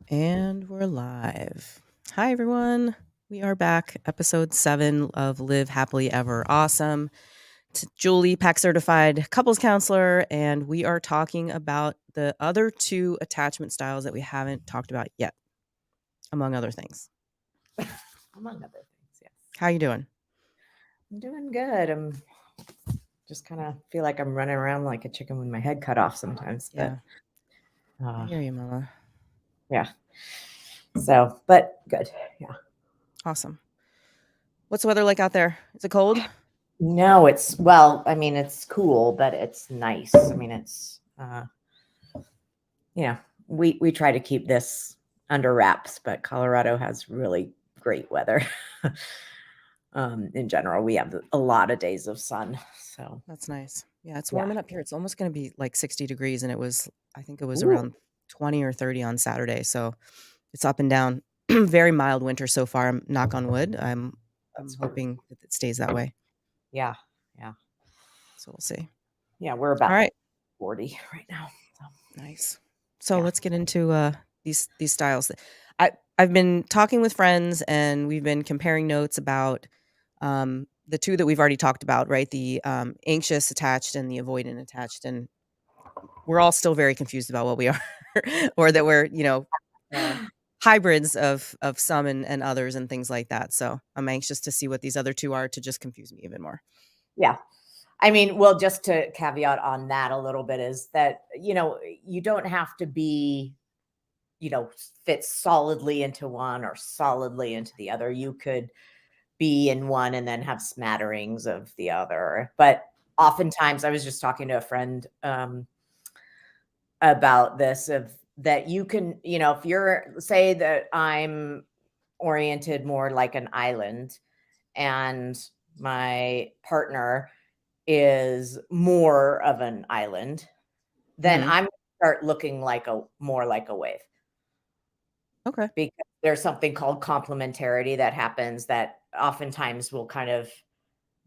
And we're live. Hi, everyone. We are back, episode 7 of Live Happily Ever Awesome. It's Julie, PAC certified couples counselor, and we are talking about the other two attachment styles that we haven't talked about yet, among other things. Among other things, yes. How you doing? I'm doing good. I'm just kind of feel like I'm running around like a chicken with my head cut off sometimes. Yeah, But I hear you, Mama. yeah. So, but good. Yeah. Awesome. What's the weather like out there? Is it cold? No, it's cool, but it's nice. I mean, it's we try to keep this under wraps, but Colorado has really great weather. In general, we have a lot of days of sun. So That's nice. Yeah, it's yeah. warming up here. It's almost going to be like 60 degrees, and I think it was Ooh, around 20 or 30 on Saturday. So it's up and down. Very mild winter so far. Knock on wood. I'm that's hoping that it stays that way. yeah. Yeah. So we'll see. Yeah, we're All about right. 40 right now. So, Nice. So yeah. let's get into these styles. I've been talking with friends and we've been comparing notes about the two that we've already talked about, right? The anxious attached and the avoidant attached, and we're all still very confused about what we are, or that we're hybrids of some and others and things like that. So I'm anxious to see what these other two are to just confuse me even more. Yeah. I mean, well, just to caveat on that a little bit is that, you don't have to be, fit solidly into one or solidly into the other. You could be in one and then have smatterings of the other. But oftentimes, I was just talking to a friend about this, of that you can, if you're, say that I'm oriented more like an island and my partner is more of an island, then Hmm. I'm gonna start looking more like a wave, Okay. because there's something called complementarity that happens that oftentimes will kind of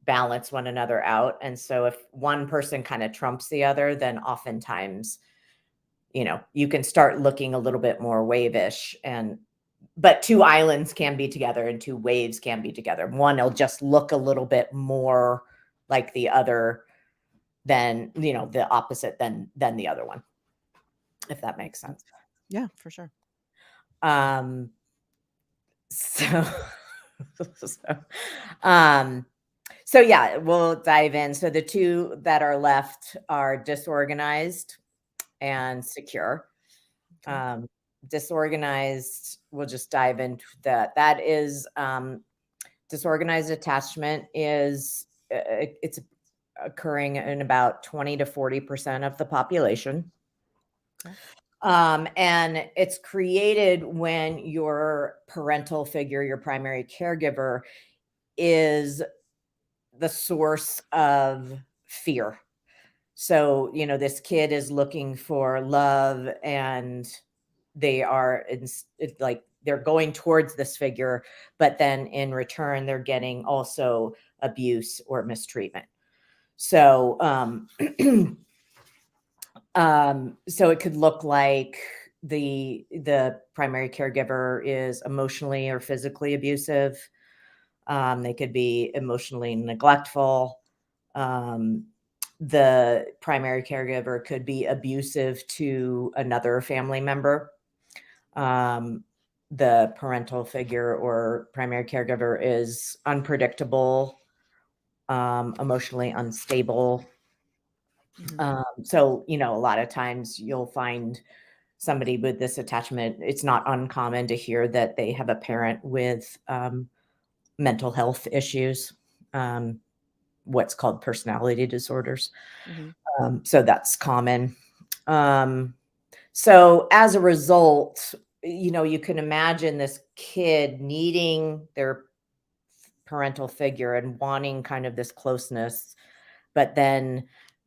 balance one another out. And so if one person kind of trumps the other, then oftentimes, you can start looking a little bit more wave-ish. But two islands can be together and two waves can be together. One will just look a little bit more like the other than, the opposite than the other one, if that makes sense. Yeah, for sure. Um, so, so, um, so yeah, we'll dive in. So the two that are left are disorganized and secure. Okay. Disorganized, we'll just dive into that. That is, disorganized attachment is, it's occurring in about 20 to 40% of the population. Okay. And it's created when your parental figure, your primary caregiver, is the source of fear. So, this kid is looking for love and they are like they're going towards this figure, but then in return, they're getting also abuse or mistreatment. So, so it could look like the primary caregiver is emotionally or physically abusive. They could be emotionally neglectful. Um, the primary caregiver could be abusive to another family member. Um, the parental figure or primary caregiver is unpredictable, emotionally unstable. Hmm. So, a lot of times you'll find somebody with this attachment, it's not uncommon to hear that they have a parent with mental health issues, um, what's called personality disorders. Hmm. So that's common. Um, so as a result, you can imagine this kid needing their parental figure and wanting kind of this closeness, but then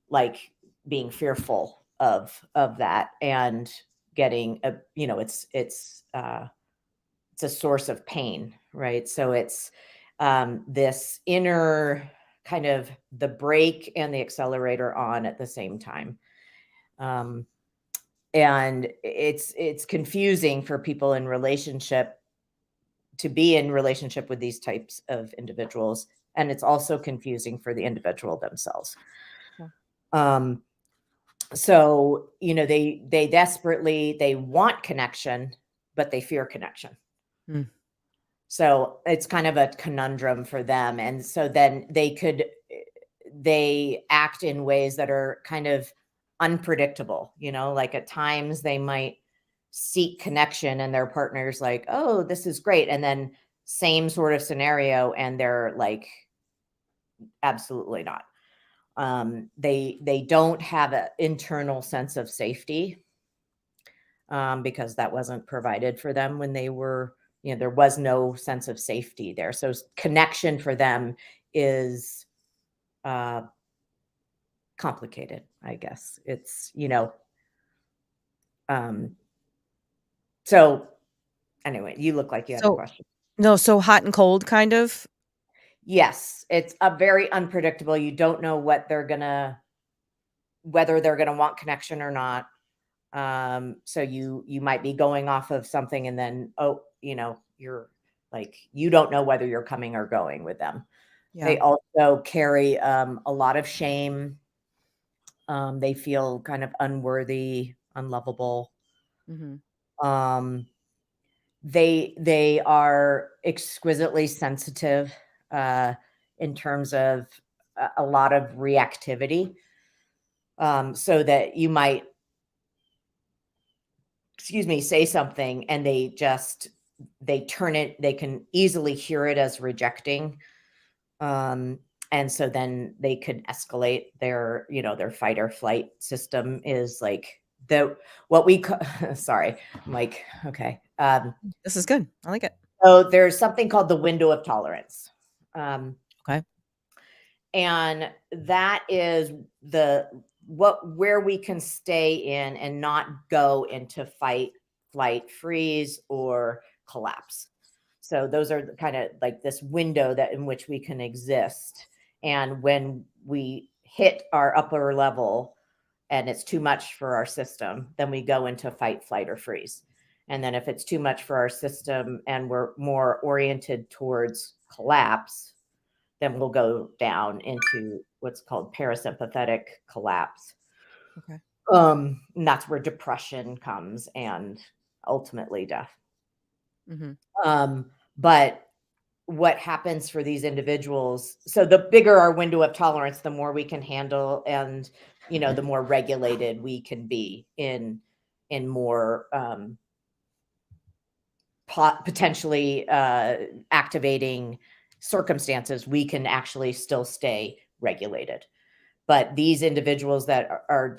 like being fearful of that and getting a, it's a source of pain, right? So it's this inner kind of the brake and the accelerator on at the same time. Um, and it's confusing for people in relationship to be in relationship with these types of individuals, and it's also confusing for the individual themselves. Yeah. um so they desperately, they want connection, but they fear connection. Mm. So it's kind of a conundrum for them, and so then they act in ways that are kind of unpredictable. Like at times they might seek connection and their partner's like, oh, this is great, and then same sort of scenario and they're like, absolutely not. They don't have an internal sense of safety, because that wasn't provided for them when they were, there was no sense of safety there. So connection for them is uh, complicated, I guess. Um, so anyway, you look like you had a So question. no, so hot and cold kind of? Yes, it's a very unpredictable. You don't know whether they're gonna want connection or not. So you might be going off of something and then, oh, you're like, you don't know whether you're coming or going with them. Yeah. They also carry a lot of shame. They feel kind of unworthy, unlovable. Mhm. Um, they are exquisitely sensitive, uh, in terms of a lot of reactivity. So that you might, excuse me, say something and they can easily hear it as rejecting. Um, and so then they could escalate their fight or flight system is like the what we call, sorry, I'm like, okay. This is good. I like it. So there's something called the window of tolerance. Um, Okay. and that is the where we can stay in and not go into fight, flight, freeze, or collapse. So those are kind of like this window that in which we can exist. And when we hit our upper level and it's too much for our system, then we go into fight, flight, or freeze. And then if it's too much for our system and we're more oriented towards collapse, then we'll go down into what's called parasympathetic collapse. Okay. And that's where depression comes and ultimately death. Mhm. But what happens for these individuals, so the bigger our window of tolerance, the more we can handle, and the more regulated we can be in more potentially activating circumstances, we can actually still stay regulated. But these individuals that are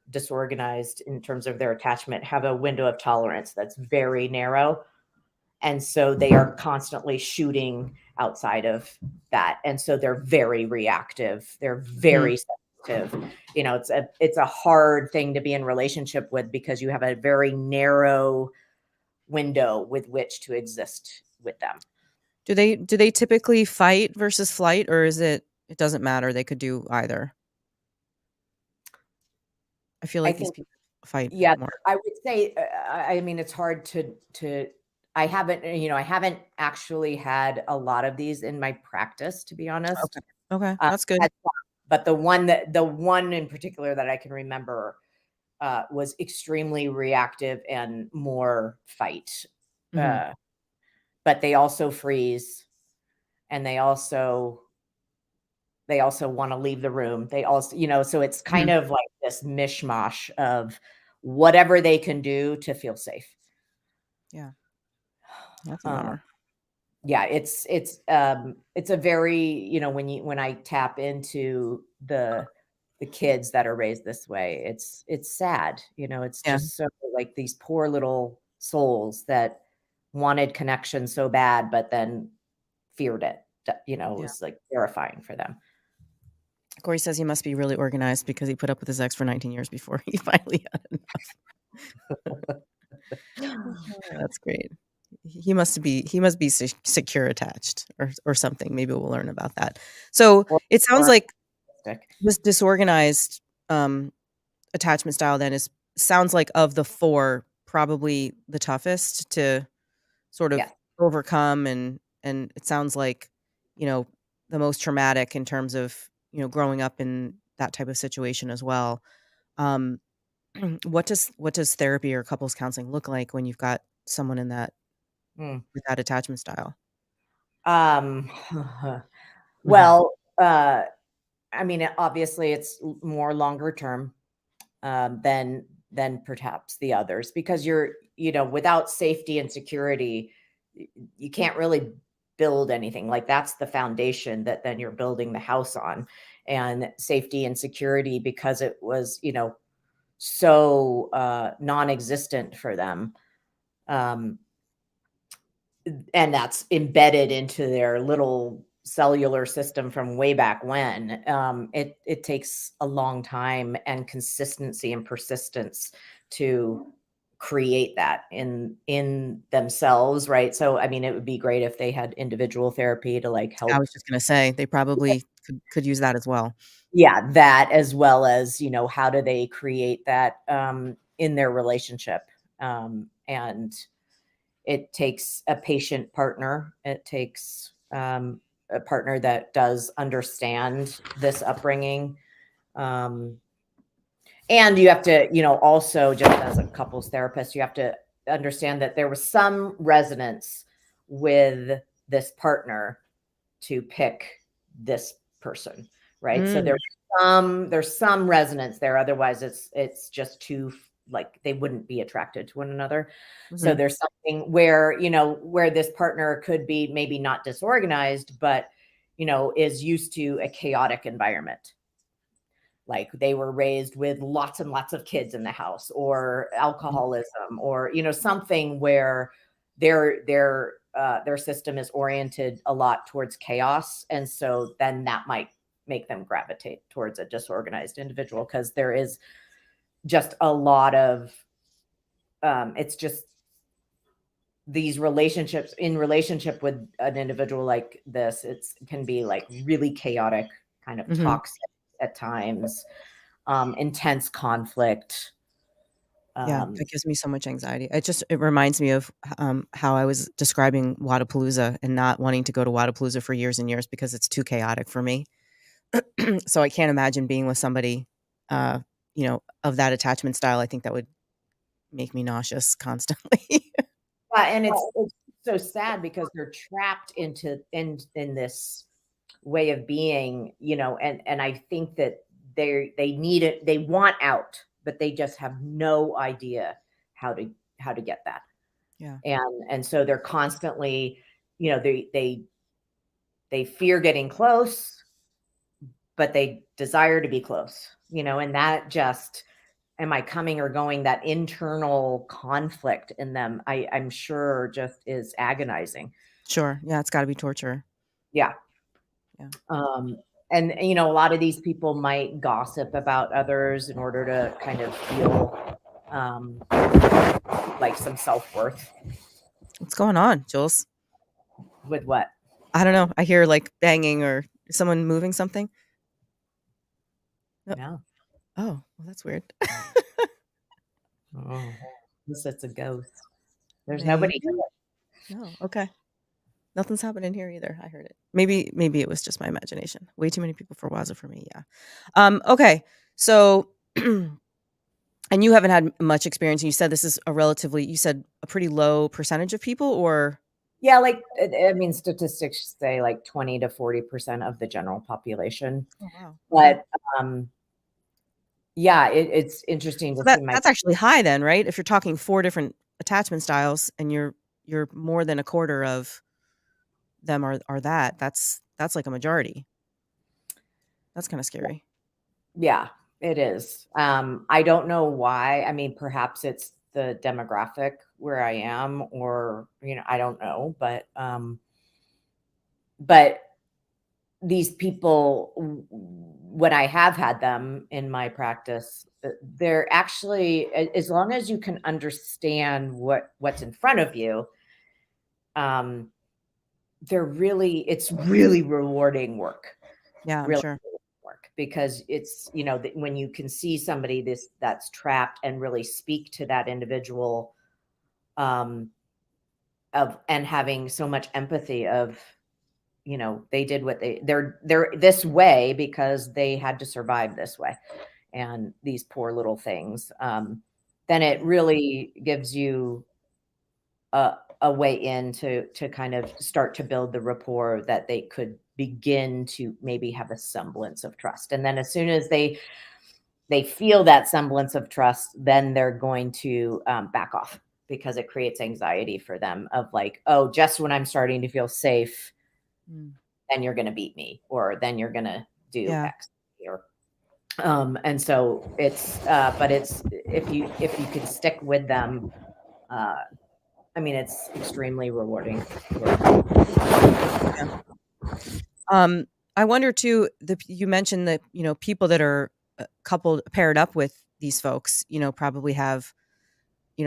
disorganized in terms of their attachment have a window of tolerance that's very narrow, and so they are constantly shooting outside of that, and so they're very reactive, they're Mhm. very sensitive. It's a hard thing to be in relationship with because you have a very narrow window with which to exist with them. Do they typically fight versus flight, or is it doesn't matter, they could do either? I feel I like these think, people fight yeah, more. I would say, I mean, it's hard to I haven't actually had a lot of these in my practice, to be honest. Okay. Okay, Uh, that's good. had some, but the one in particular that I can remember, was extremely reactive and more fight. Mhm. Uh, but they also freeze, and they also want to leave the room. They also, so it's kind Mhm. of like this mishmash of whatever they can do to feel safe. Yeah, that's a Uh, bummer. yeah, it's a very, when I tap into the kids that are raised this way, it's sad. It's Yeah, just so like these poor little souls that wanted connection so bad, but then feared it. It yeah. was like terrifying for them. Corey says he must be really organized because he put up with his ex for 19 years before he finally had enough. That's great. He must be secure attached or something. Maybe we'll learn about that. So, Or it sounds or like autistic. this disorganized, um, attachment style then is sounds like of the 4, probably the toughest to sort of Yes. overcome, and it sounds like, you know, the most traumatic in terms of, growing up in that type of situation as well. Um, what does therapy or couples counseling look like when you've got someone in that Mm. with that attachment style? Um, Mhm. well, I mean, obviously, it's more longer term than perhaps the others because without safety and security, you can't really build anything. Like that's the foundation that then you're building the house on, and safety and security because it was so non-existent for them. Um, and that's embedded into their little cellular system from way back when. It takes a long time and consistency and persistence to create that in themselves, right? So, I mean, it would be great if they had individual therapy to like I help. was just gonna say, they probably could use that as well. Yeah, that as well as how do they create that in their relationship, and it takes a patient partner. It takes a partner that does understand this upbringing. Um, and you have to, also just as a couples therapist, you have to understand that there was some resonance with this partner to pick this person, right? So Mm, there's some resonance there. Otherwise, it's just too like they wouldn't be attracted to one another. So mhm. there's something where this partner could be maybe not disorganized, but is used to a chaotic environment. Like they were raised with lots and lots of kids in the house or Mm, alcoholism or something where their system is oriented a lot towards chaos, and so then that might make them gravitate towards a disorganized individual because there is just a lot of it's just these relationships in relationship with an individual like this, it can be like really chaotic, kind of mhm. toxic at times, intense conflict. Yeah, Um, that gives me so much anxiety. It reminds me of, how I was describing Wadapalooza and not wanting to go to Wadapalooza for years and years because it's too chaotic for me. So I can't imagine being with somebody, of that attachment style. I think that would make me nauseous constantly. and it's so sad because they're trapped in this way of being, and I think that they need it, they want out, but they just have no idea how to get that. Yeah, And so they're constantly, they fear getting close, but they desire to be close, and that just am I coming or going, that internal conflict in them, I'm sure just is agonizing. sure. Yeah, it's gotta be torture. Yeah. Yeah. Um, and a lot of these people might gossip about others in order to kind of feel like some self-worth. What's going on, Jules? With what? I don't know. I hear, like, banging or someone moving something. Oh, No. oh, well, that's weird. Oh, unless it's a ghost. There's nobody. Maybe? No, okay. Nothing's happening here either. I heard it. Maybe it was just my imagination. Way too many people for Waza for me, yeah. Okay. So and you haven't had much experience, and you said this is you said a pretty low percentage of people, or Yeah, like I mean, statistics say like 20 to 40% of the general population. Oh, wow. Okay. But yeah, it's interesting So to see my. that's actually high then, right? If you're talking 4 different attachment styles and you're more than a quarter of them are that's like a majority. That's kinda scary. Yeah, it is. I don't know why. I mean, perhaps it's the demographic where I am, or I don't know, but these people, when I have had them in my practice, they're actually, as long as you can understand what's in front of you, um, it's really rewarding work. Yeah, I'm Really sure. rewarding work. because it's, when you can see somebody that's trapped and really speak to that individual, um, and having so much empathy of, they did what they're this way because they had to survive this way, and these poor little things, then it Yeah. really gives you a way in to kind of start to build the rapport that they could begin to maybe have a semblance of trust. And then as soon as they feel that semblance of trust, then they're going to back off, because it creates anxiety for them of like, oh, just when I'm starting to feel safe, Mm. then you're going to beat me, or then you're going to do Yeah. X, or and so but it's, if you can stick with them, uh, I mean, it's extremely rewarding work. Yeah. Um, I wonder too, you mentioned that, people that are coupled paired up with these folks, probably have,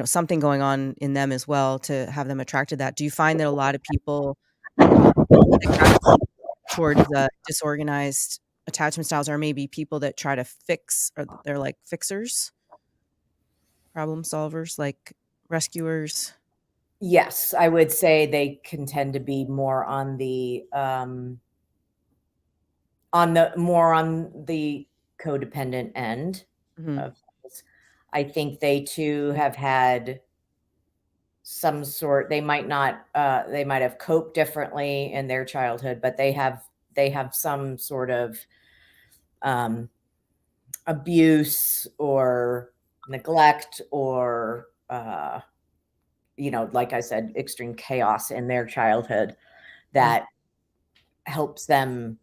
something going on in them as well to have them attracted to that. Do you find that a lot of people uh, that gravitate towards disorganized attachment styles are maybe people that try to fix, or they're like fixers, problem solvers, like rescuers? Yes, I would say they can tend to be more on the codependent end Mhm. of things. I think they too have had some sort, they might have coped differently in their childhood, but they have some sort of um, abuse or neglect, or like I said, extreme chaos in their childhood Yeah. that helps them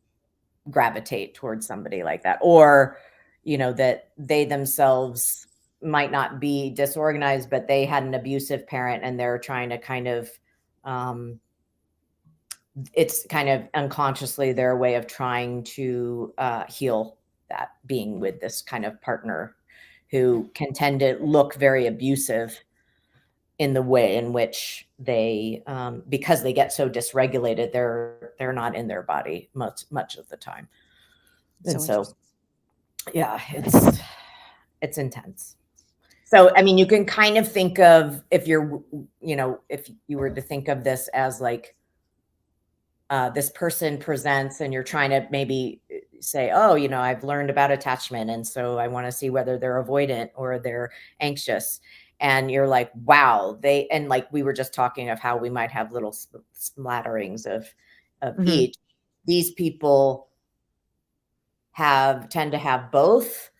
gravitate towards somebody like that, or that they themselves might not be disorganized, but they had an abusive parent, and they're trying to kind of, um, it's kind of unconsciously their way of trying to heal that, being with this kind of partner who can tend to look very abusive in the way in which they, because they get so dysregulated, they're not in their body much of the time. And So so, interesting. yeah, it's intense. So, I mean, you can kind of think of, if you were to think of this as like, this person presents, and you're trying to maybe say, oh, I've learned about attachment, and so I want to see whether they're avoidant or they're anxious. And you're like, wow, and like we were just talking of how we might have little splatterings of Mhm. each. These people tend to have both,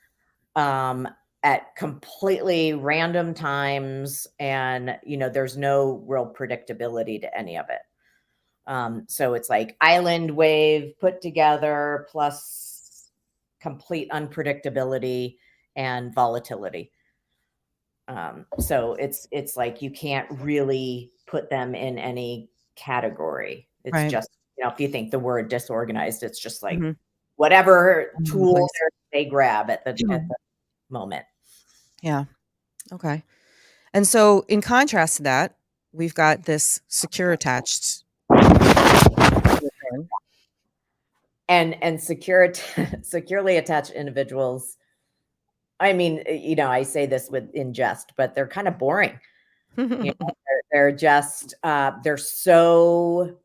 um, at completely random times, and there's no real predictability to any of it. So it's like island wave put together, plus complete unpredictability and volatility. So it's like you can't really put them in any category. It's Right. just, if you think the word disorganized, it's just like Mhm. whatever All over the tool place. they grab at the moment. Yeah. Okay. And so in contrast to that, we've got this secure attached one. And securely attached individuals, I mean, I say this with in jest, but they're kind of boring. They're just they're so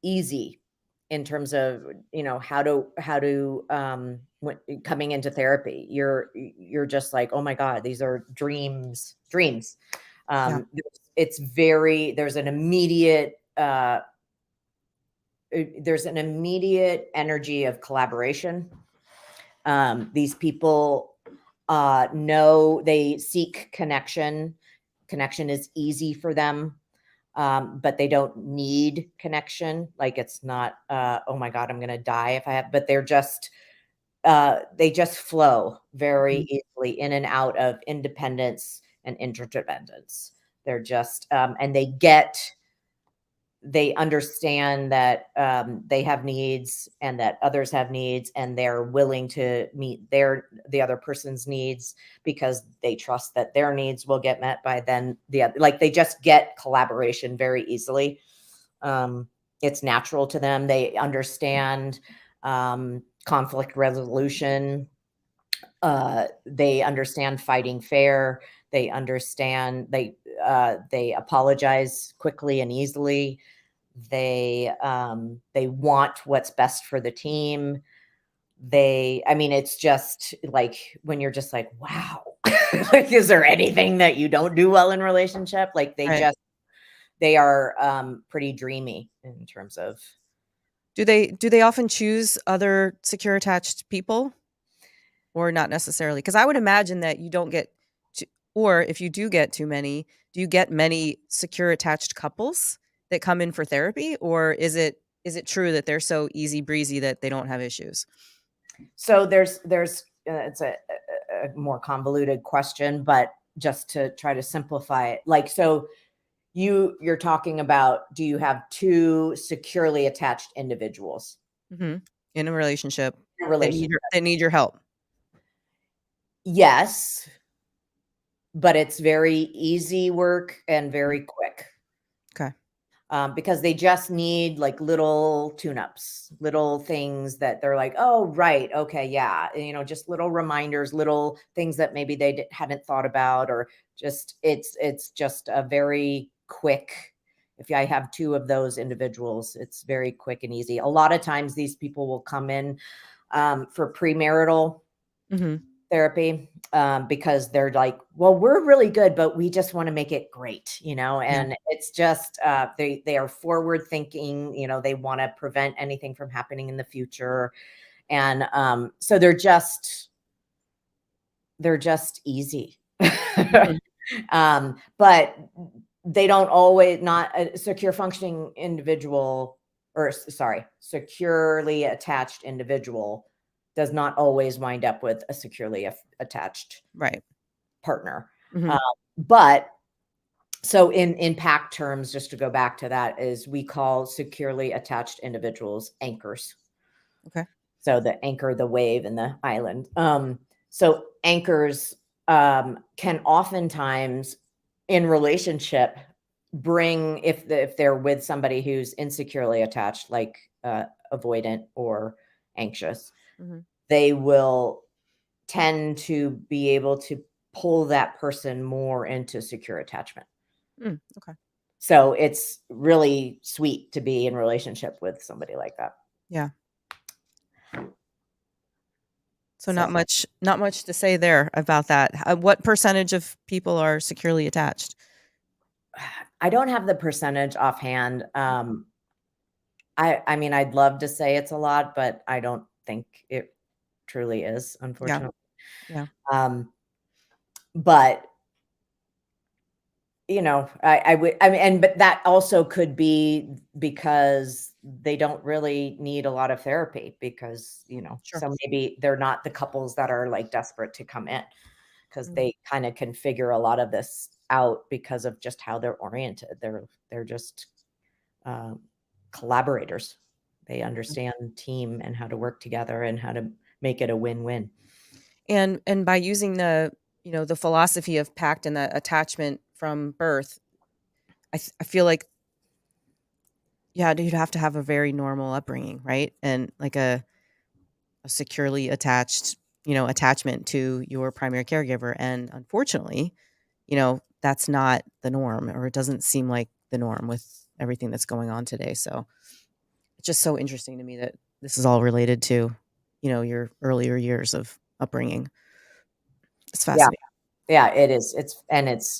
easy in terms of, how to when coming into therapy, you're just like, oh my god, these are dreams. Yeah. There's an immediate, there's an immediate energy of collaboration. These people know they seek connection. Connection is easy for them, but they don't need connection. Like, it's not, oh my God, I'm going to die if I have, but they just flow very Mhm. easily in and out of independence and interdependence. They're just, and they understand that, they have needs and that others have needs, and they're willing to meet the other person's needs, because they trust that their needs will get met by then the other. Like, they just get collaboration very easily. um, it's natural to them. They understand, conflict resolution. They understand fighting fair. They apologize quickly and easily. They want what's best for the team. I mean, it's just like when you're just like, wow, like, is there anything that you don't do well in relationship? Like Right. they are pretty dreamy in terms of. Do they often choose other secure attached people or not necessarily? Because I would imagine that you don't get to, or if you do get too many, do you get many secure attached couples that come in for therapy, or is it true that they're so easy breezy that they don't have issues? So there's it's a more convoluted question, but just to try to simplify it, like, so you're talking about, do you have two securely attached individuals Mhm. In a relationship in a that need relationship? your help. Yes, but it's very easy work and Mhm. very quick. 'Kay. Because they just need like little tune-ups, little things that they're like, oh, right, okay, yeah, just little reminders, little things that maybe they hadn't thought about, or just it's just a very quick. If I have two of those individuals, it's very quick and easy. A lot of times, these people will come in for premarital Mhm. therapy, because they're like, well, we're really good, but we just want to make it great, Yeah. and it's just they are forward thinking, they want to prevent anything from happening in the future. And so they're just easy. Mhm. But they don't always, not a secure functioning individual, or sorry, securely attached individual does not always wind up with a securely attached Right. partner. Um, Mhm. but so in pack terms, just to go back to that, is we call securely attached individuals anchors. Okay. So the anchor, the wave, and the island. So anchors can oftentimes in relationship bring, if they're with somebody who's insecurely attached, like avoidant or anxious, Mhm. they will tend to be able to pull that person more into secure attachment. Okay. So it's really sweet to be in relationship with somebody like that. Yeah. So So not much to say there about that. What percentage of people are securely attached? I don't have the percentage offhand. I mean, I'd love to say it's a lot, but I don't think it truly is, Yeah. unfortunately. Yeah. Um, but I would, I mean, but that also could be because they don't really need a lot of therapy, because, Sure. so maybe they're not the couples that are like desperate to come in, because Mhm. they kind of can figure a lot of this out because of just how they're oriented. They're just um, collaborators. They understand team and how to work together and how to make it a win-win. And by using the philosophy of pact and the attachment from birth, I feel like, yeah, you'd have to have a very normal upbringing, right? And like a securely attached, attachment to your primary caregiver. And unfortunately, that's not the norm, or it doesn't seem like the norm with everything that's going on today. So it's just so interesting to me that this is all related to, your earlier years of upbringing. It's Yeah, fascinating. yeah, it is.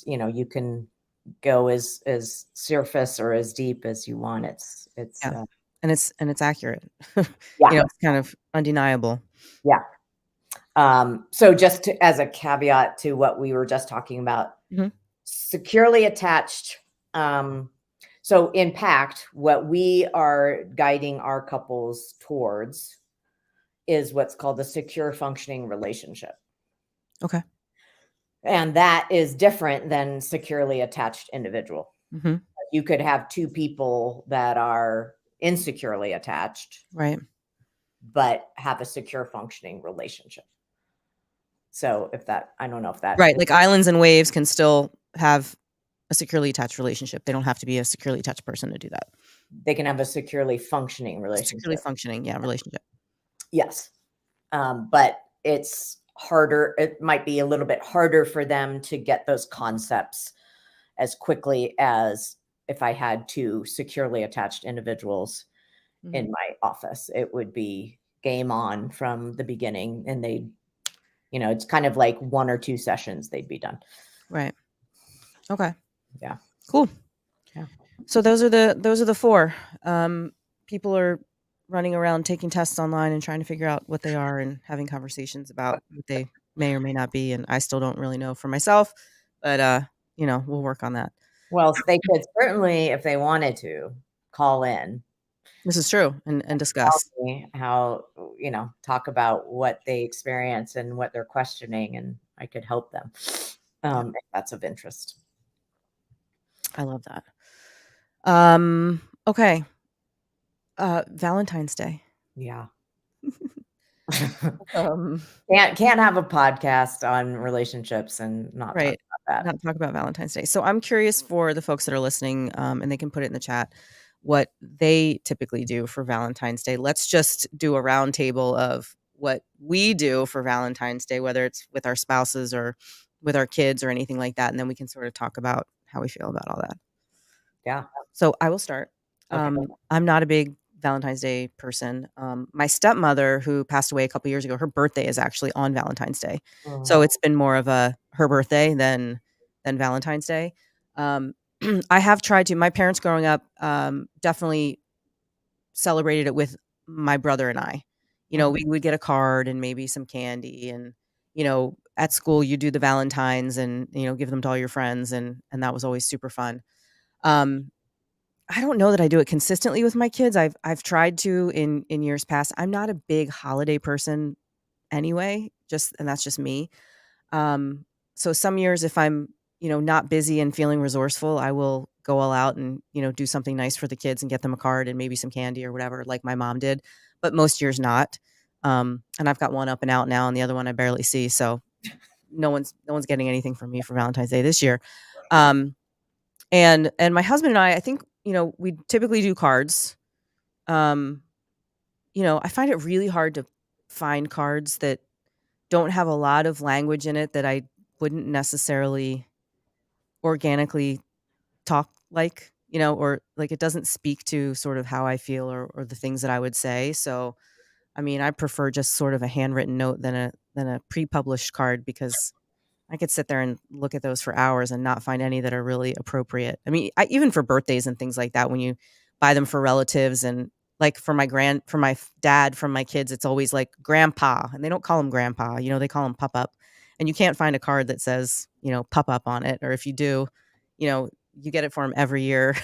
You can go as surface or as deep as you want. It's Yeah. And it's accurate. Yeah, It's kind of undeniable. yeah. So just as a caveat to what we were just talking about, Mhm. securely attached. So in pact, what we are guiding our couples towards is what's called a secure functioning relationship. Okay. And that is different than securely attached individual. Mhm. You could have two people that are insecurely attached, Right. but have a secure functioning relationship. So if that, I don't know if that Right, is, like islands and waves can still have a securely attached relationship. They don't have to be a securely attached person to do that. they can have a securely functioning Securely relationship. functioning, yeah, relationship. Yes. But it's harder. It might be a little bit harder for them to get those concepts as quickly as if I had two securely attached individuals Mhm. in my office. It would be game on from the beginning, and it's kind of like 1 or 2 sessions, they'd be done. Right. Okay. Yeah. Cool. Yeah. So those are the 4. People are running around taking tests online and trying to figure out what they are and having conversations about what they may or may not be, and I still don't really know for myself, but, we'll work on that. Well, they could certainly, if they wanted to, call in, This is true, and tell discuss. me how, talk about what they experience and what they're questioning, and I could help them, Yeah, if that's of interest. I love that. Okay, Valentine's Day. Yeah. Um, Can't have a podcast on relationships and not talk right, about that. not talk about Valentine's Day. So I'm curious for the folks that are listening, and they can put it in the chat, what they typically do for Valentine's Day. Let's just do a round table of what we do for Valentine's Day, whether it's with our spouses or with our kids or anything like that, and then we can sort of talk about how we feel about all that. Yeah. So I will start. Okay. I'm not a big Valentine's Day person. My stepmother, who passed away a couple years ago, her birthday is actually on Valentine's Day, so Mhm. it's been more of a her birthday than Valentine's Day. Um, I have tried to. My parents growing up definitely celebrated it with my brother and I. Mhm. We would get a card and maybe some candy, and at school you do the Valentines and give them to all your friends, and that was always super fun. Um, I don't know that I do it consistently with my kids. I've tried to in years past. I'm not a big holiday person anyway, and that's just me. Um, so some years if I'm, not busy and feeling resourceful, I will go all out and, do something nice for the kids and get them a card and maybe some candy or whatever, like my mom did. But most years not. And I've got one up and out now, and the other one I barely see. So no one's getting anything from me for Valentine's Day this year. Um, and my husband and I think, we typically do cards. Um, I find it really hard to find cards that don't have a lot of language in it that I wouldn't necessarily organically talk like, or like it doesn't speak to sort of how I feel or the things that I would say. So, I mean, I prefer just sort of a handwritten note than a pre-published card because I could sit there and look at those for hours and not find any that are really appropriate. I mean, even for birthdays and things like that, when you buy them for relatives and like for my dad, from my kids, it's always like grandpa, and they don't call him grandpa, they call him pup up. And you can't find a card that says, pup up on it. Or if you do, you get it for him every year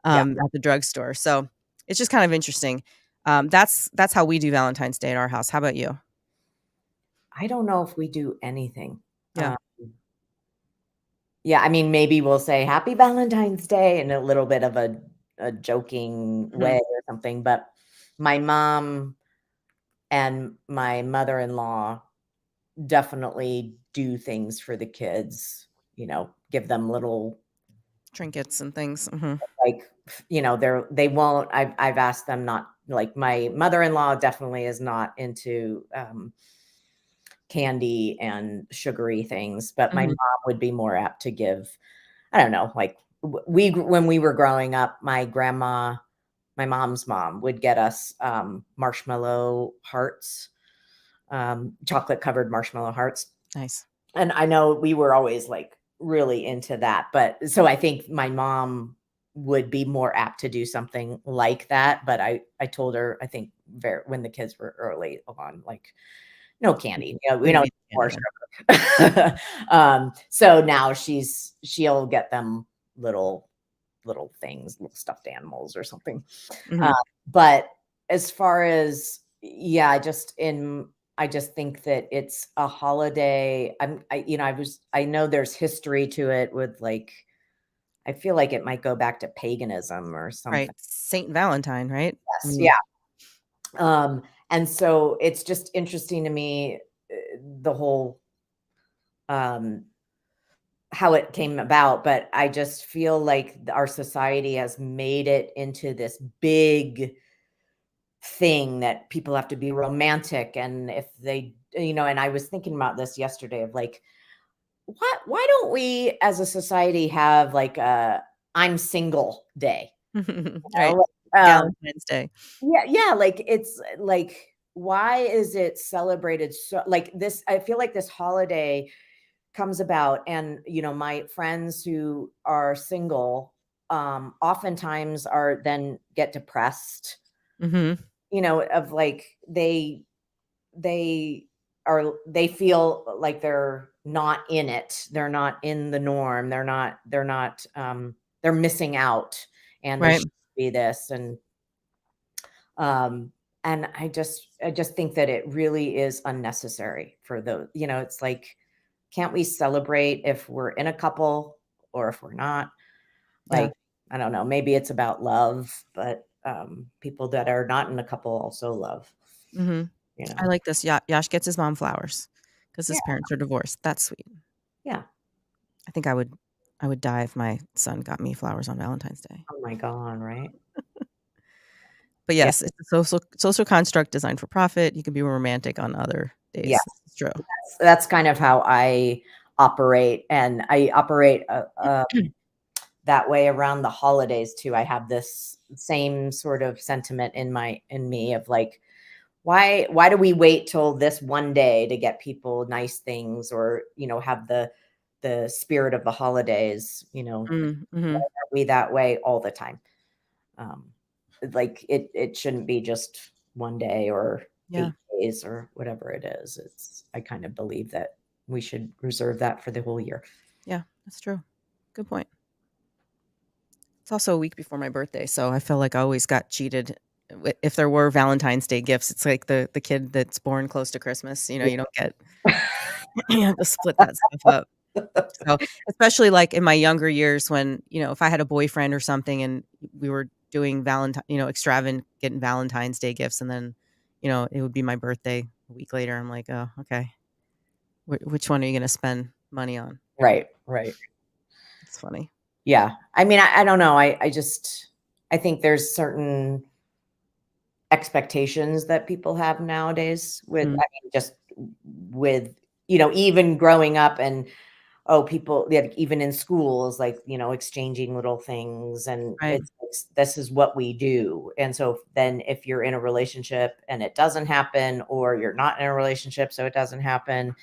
Yeah. at the drugstore. So it's just kind of interesting. That's how we do Valentine's Day at our house. How about you? I don't know if we do anything. Yeah. Yeah, I mean, maybe we'll say happy Valentine's Day in a little bit of a joking way Mhm. or something, but my mom and my mother-in-law definitely do things for the kids, give them little, Trinkets and things. Mhm. like, they won't. I've asked them not, like, my mother-in-law definitely is not into, candy and sugary things, but my mom Mhm. would be more apt to give, I don't know, like, when we were growing up, my mom's mom would get us, marshmallow hearts, chocolate covered marshmallow hearts. Nice. And I know we were always, like, really into that, but so I think my mom would be more apt to do something like that, but I told her, I think, when the kids were early on, like, "No candy, we Maybe don't be need the more candy. sugar." So now she'll get them little things, little stuffed animals or something. Uh, Mhm. but as far as, yeah, I just think that it's a holiday. I know there's history to it with, like, I feel like it might go back to paganism or Right. something. Saint Valentine, right? I Yes, mean, yeah. And so it's just interesting to me, the whole, um, how it came about, but I just feel like our society has made it into this big thing that people have to be romantic, and if they, and I was thinking about this yesterday of like, why don't we as a society have like a I'm single day? Right. Like, Valentine's Day. yeah, yeah, like it's like, why is it celebrated so like this? I feel like this holiday comes about, and my friends who are single oftentimes are then get depressed, Mhm. of like they they feel like they're not in it, they're not in the norm, they're missing out, and they Right. should be this, um and I just think that it really is unnecessary for those, it's like, can't we celebrate if we're in a couple or if we're not? Yeah. Like, I don't know, maybe it's about love, but people that are not in a couple also love, Mhm. you I know. like this. Yash gets his mom flowers because Yeah, his parents are divorced. That's sweet. yeah. I think I would die if my son got me flowers on Valentine's Day. Oh my god, right? But Yeah, yes, it's a social construct designed for profit. You can be romantic on other yeah. days. This is true. That's kind of how I operate, and I operate that way around the holidays too. I have this same sort of sentiment in me of like, why do we wait till this one day to get people nice things, or have the spirit of the holidays? Why Mhm. are we that way all the time? Um, like it shouldn't be just one day or Yeah. 8 days or whatever it is. I kind of believe that we should reserve that for the whole year. Yeah, that's true. Good point. It's also a week before my birthday, so I feel like I always got cheated. If there were Valentine's Day gifts, it's like the kid that's born close to Christmas, Yeah. you don't get you have to split that stuff up. So, especially, like, in my younger years when, if I had a boyfriend or something and we were doing extravagant getting Valentine's Day gifts, and then, it would be my birthday a week later, I'm like, "Oh, okay. Which one are you gonna spend money on?" Right, right. It's funny. Yeah. I mean, I don't know. I think there's certain expectations that people have nowadays with, Mhm. I mean, just with, even growing up, and people, like, even in schools, like, exchanging little things, and Right. this is what we do. And so then if you're in a relationship and it doesn't happen, or you're not in a relationship so it doesn't happen,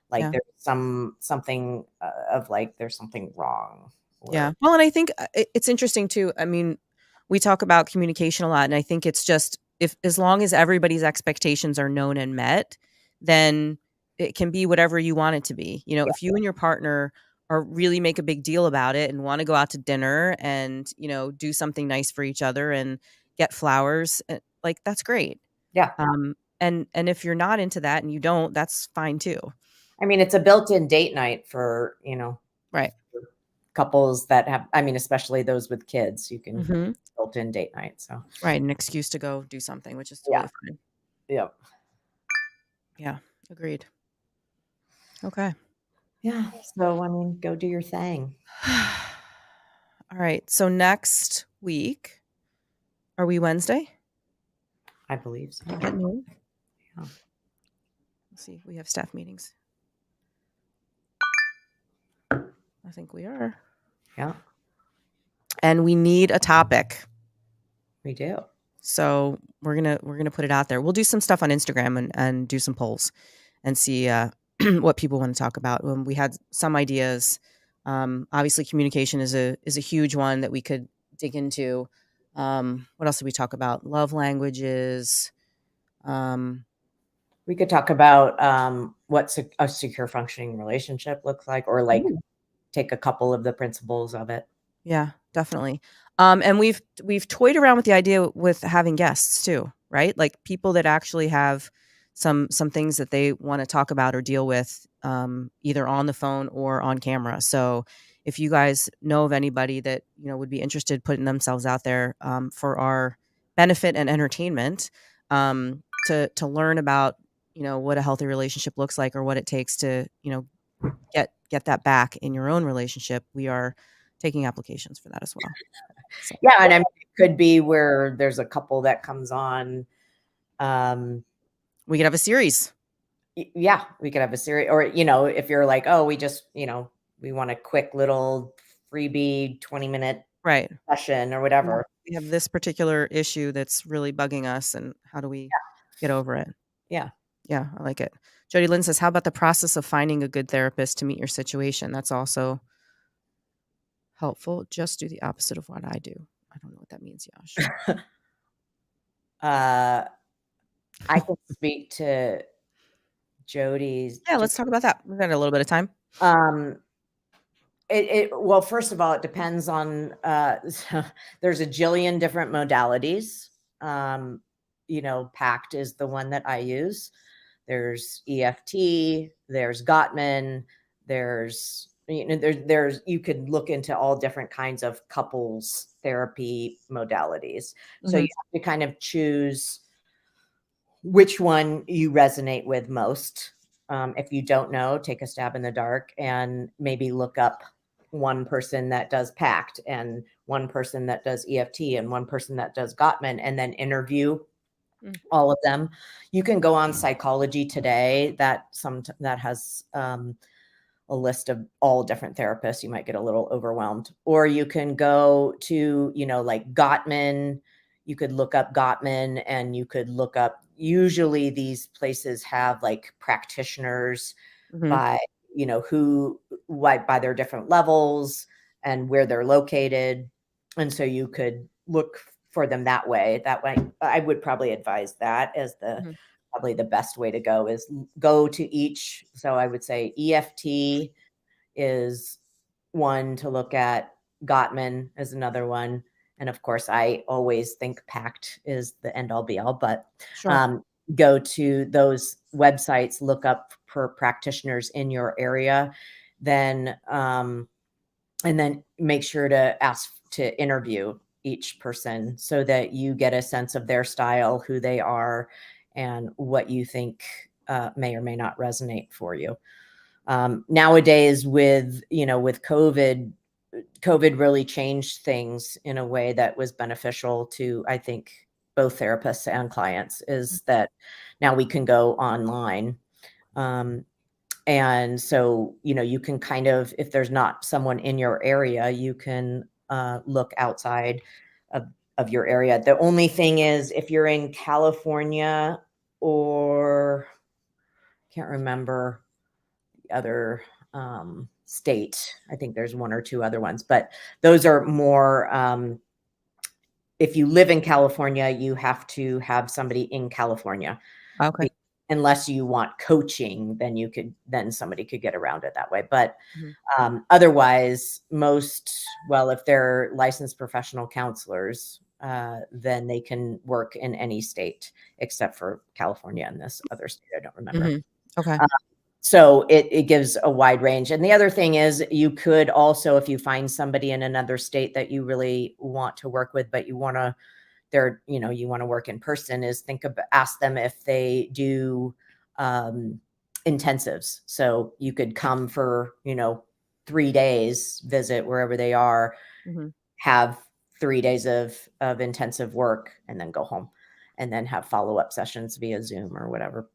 like Yeah. there's something of like there's something wrong, Yeah. or Well, and I think, it's interesting too. I mean, we talk about communication a lot, and I think it's just, if as long as everybody's expectations are known and met, then it can be whatever you want it to be. yeah, If you and your partner are really make a big deal about it and wanna go out to dinner and, do something nice for each other and get flowers, like, that's great. yeah. And if you're not into that and you don't, that's fine too. I mean, it's a built-in date night for, Right. couples that have, I mean, especially those with kids, you can Mhm. built-in date night. So Right, an excuse to go do something, which is yeah, totally fine. yeah, Yeah, agreed. Okay. yeah. So I mean, go do your thing. All right. So next week, are we Wednesday I believe so. at noon? Yeah, Let's see. We have staff meetings. I think we are. yeah, And we need a topic. we do. So we're gonna put it out there. We'll do some stuff on Instagram and do some polls and see what people want to talk about. We had some ideas. Obviously, communication is a huge one that we could dig into. What else did we talk about? Love languages. Um, We could talk about what a secure functioning relationship looks like, or like Ooh. take a couple of the principles of it. Yeah, definitely. And we've toyed around with the idea with having guests too, right? Like people that actually have some things that they want to talk about or deal with, either on the phone or on camera. So if you guys know of anybody that would be interested putting themselves out there, for our benefit and entertainment, to learn about what a healthy relationship looks like or what it takes to get that back in your own relationship, we are taking applications for that as well. So Yeah, and I mean, it could be where there's a couple that comes on, Um, We could have a series. yeah, we could have a series, or if you're like, oh, we just, we want a quick little freebie 20-minute Right. session or We have whatever. we have this particular issue that's really bugging us, and how do we get over it? Yeah. Yeah, I like it. Jody Lynn says, "How about the process of finding a good therapist to meet your situation?" That's also helpful. Just do the opposite of what I do. I don't know what that means, Yash. Uh, I can speak to Jody's. Yeah, let's talk about that. We've got a little bit of time. Um, well, first of all, it depends on, there's a jillion different modalities. PACT is the one that I use. There's EFT, there's Gottman, you could look into all different kinds of couples therapy modalities. So you Mhm, have to kind of choose which one you resonate with most. If you don't know, take a stab in the dark and maybe look up one person that does PACT and one person that does EFT and one person that does Gottman, and then interview mm, all of them. You can go on Psychology Today, that has a list of all different therapists. You might get a little overwhelmed. Or you can go to, like Gottman. You could look up Gottman, and you could look up, usually these places have like practitioners mhm, by, who, why, by their different levels and where they're located. And so you could look for them that way. That way, I would probably advise that as the mhm, probably the best way to go, is go to each. So I would say EFT is one to look at. Gottman is another one. And of course, I always think PACT is the end all be all, but sure. um, go to those websites, look up for practitioners in your area, then and then make sure to ask to interview each person so that you get a sense of their style, who they are, and what you think may or may not resonate for you. Nowadays, with COVID really changed things in a way that was beneficial to, I think, both therapists and clients, Mm, is that now we can go online. Um, and so, you can kind of, if there's not someone in your area, you can look outside of your area. The only thing is, if you're in California, or can't remember the other state, I think there's one or two other ones, but those are more, if you live in California, you have to have somebody in California. okay. Be Unless you want coaching, then somebody could get around it that way. But Mhm, otherwise, if they're licensed professional counselors, then they can work in any state except for California and this other state I don't remember. mhm. Okay. So it gives a wide range. And the other thing is, you could also, if you find somebody in another state that you really want to work with, but you want to work in person, is ask them if they do um, intensives. So you could come for, 3 days, visit wherever they are, Mhm. have 3 days of intensive work, and then go home, and then have follow-up sessions via Zoom or whatever.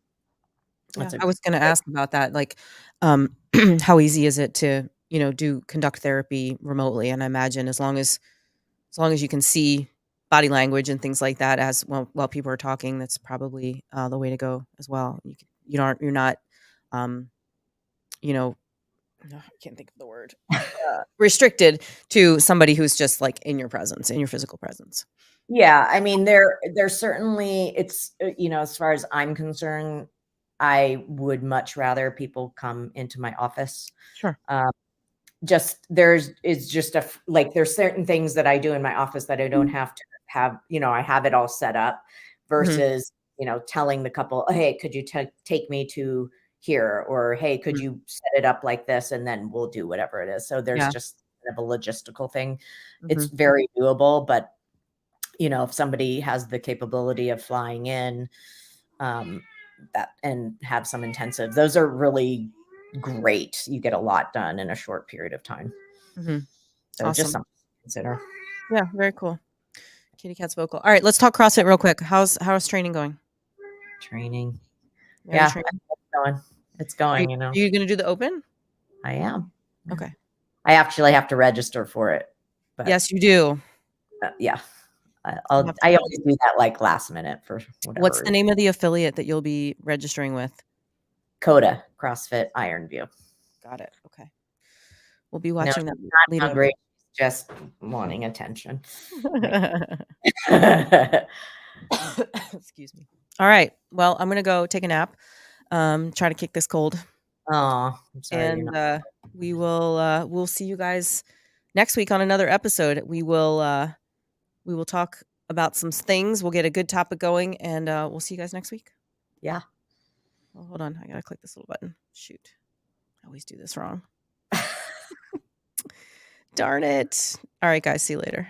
Yeah, That's a I was gonna great. ask about that, like, how easy is it to, conduct therapy remotely? And I imagine as long as you can see body language and things like that as well while people are talking, that's probably, the way to go as well. You're not, um, you know, I can't think of the word, restricted to somebody who's just, like, in your presence, in your physical presence. Yeah, I mean, there's certainly, it's, as far as I'm concerned, I would much rather people come into my office. Sure. Um, just there's it's just like, there's certain things that I do in my office that I don't have to have, I have it all set up, Mhm, versus, telling the couple, "Hey, could you take me to here?" Or, "Hey, could mhm. you set it up like this, and then we'll do whatever it is." So there's Yeah. just kind of a logistical thing. It's Mhm, very doable, but if somebody has the capability of flying in, um, that and have some intensive, those are really great. You get a lot done in a short period of time. mhm. So just Awesome. something to consider. Yeah, very cool. Kitty cat's vocal. Alright, let's talk CrossFit real quick. How's training going? training. You already Yeah, trained? it's going. It's Are going, you know. you gonna do the open? I am. Yeah. Okay. I actually have to register for it, but Yes, you do. yeah, You have to I always register. do that like last minute for whatever What's the reason. name of the affiliate that you'll be registering with? Coda CrossFit Iron View. Got it. Okay. We'll be No, watching that she's not leading hungry. She's just wanting attention. Like, up. Excuse me. All right. Well, I'm gonna go take a nap. Try to kick this cold, oh, I'm sorry you're and not. we'll see you guys next week on another episode. We will talk about some things. We'll get a good topic going, and we'll see you guys next week. Yeah. Oh, hold on. I gotta click this little button. Shoot. I always do this wrong. Darn it. All right, guys. See you later.